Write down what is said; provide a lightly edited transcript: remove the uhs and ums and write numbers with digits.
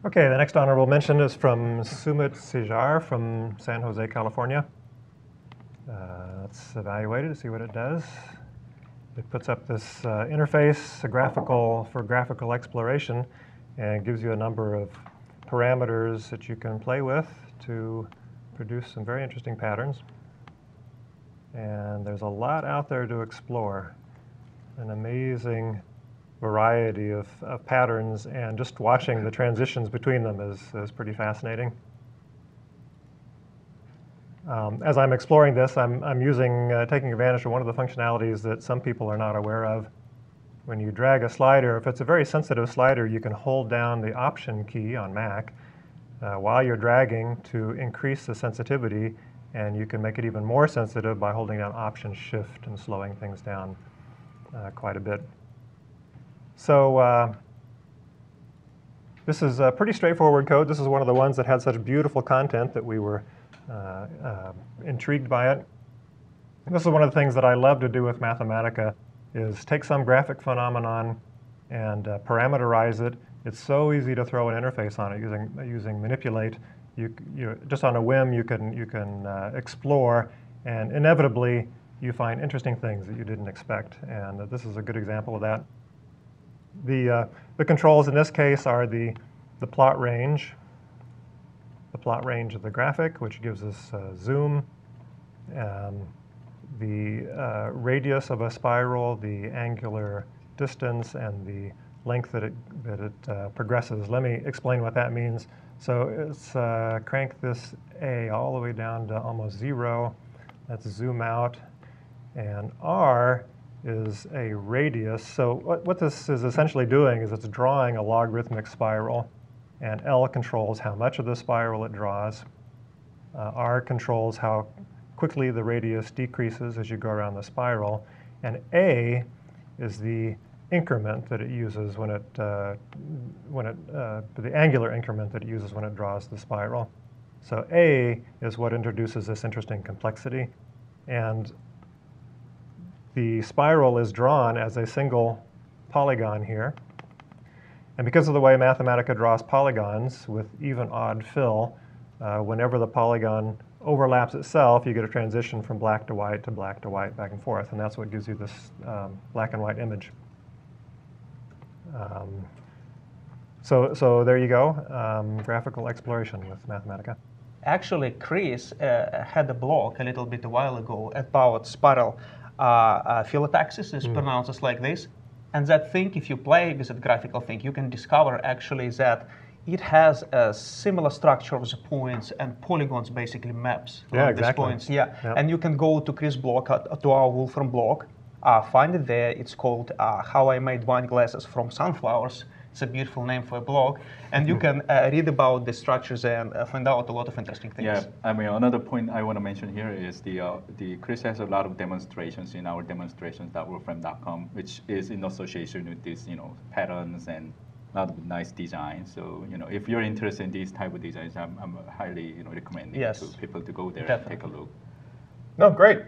Okay, the next honorable mention is from Sumit Sijher from San Jose, California. Let's evaluate it to see what it does. It puts up this interface, for graphical exploration, and gives you a number of parameters that you can play with to produce some very interesting patterns. And there's a lot out there to explore. An amazing variety of patterns, and just watching the transitions between them is pretty fascinating. As I'm exploring this, I'm taking advantage of one of the functionalities that some people are not aware of. When you drag a slider, if it's a very sensitive slider, you can hold down the Option key on Mac while you're dragging to increase the sensitivity, and you can make it even more sensitive by holding down Option Shift and slowing things down quite a bit. So this is a pretty straightforward code. This is one of the ones that had such beautiful content that we were intrigued by it. And this is one of the things that I love to do with Mathematica, is take some graphic phenomenon and parameterize it. It's so easy to throw an interface on it using manipulate. You just on a whim you can explore, and inevitably you find interesting things that you didn't expect. And this is a good example of that. The controls in this case are the plot range of the graphic, which gives us zoom, the radius of a spiral, the angular distance, and the length that it progresses. Let me explain what that means. So let's crank this A all the way down to almost 0. Let's zoom out. And R is a radius. So what this is essentially doing is it's drawing a logarithmic spiral, and L controls how much of the spiral it draws. R controls how quickly the radius decreases as you go around the spiral, and A is the increment that it uses the angular increment that it uses when it draws the spiral. So A is what introduces this interesting complexity, and the spiral is drawn as a single polygon here. And because of the way Mathematica draws polygons with even-odd fill, whenever the polygon overlaps itself, you get a transition from black to white to black to white, back and forth, and that's what gives you this black and white image. So there you go, graphical exploration with Mathematica. Actually, Chris had a blog a little bit a while ago about spiral phyllotaxis, is pronounced like this. And that thing, if you play with that graphical thing, you can discover actually that it has a similar structure of the points, and polygons basically maps exactly. these points. And you can go to Chris' blog, to our Wolfram blog, find it there. It's called How I Made Wine Glasses from Sunflowers. It's a beautiful name for a blog. And you can read about the structures and find out a lot of interesting things. Yeah, I mean, another point I want to mention here is the Chris has a lot of demonstrations in our demonstrations.wolfram.com, which is in association with these, patterns and a lot of nice designs. So, if you're interested in these type of designs, I'm highly, recommending to people to go there and take a look. No, great.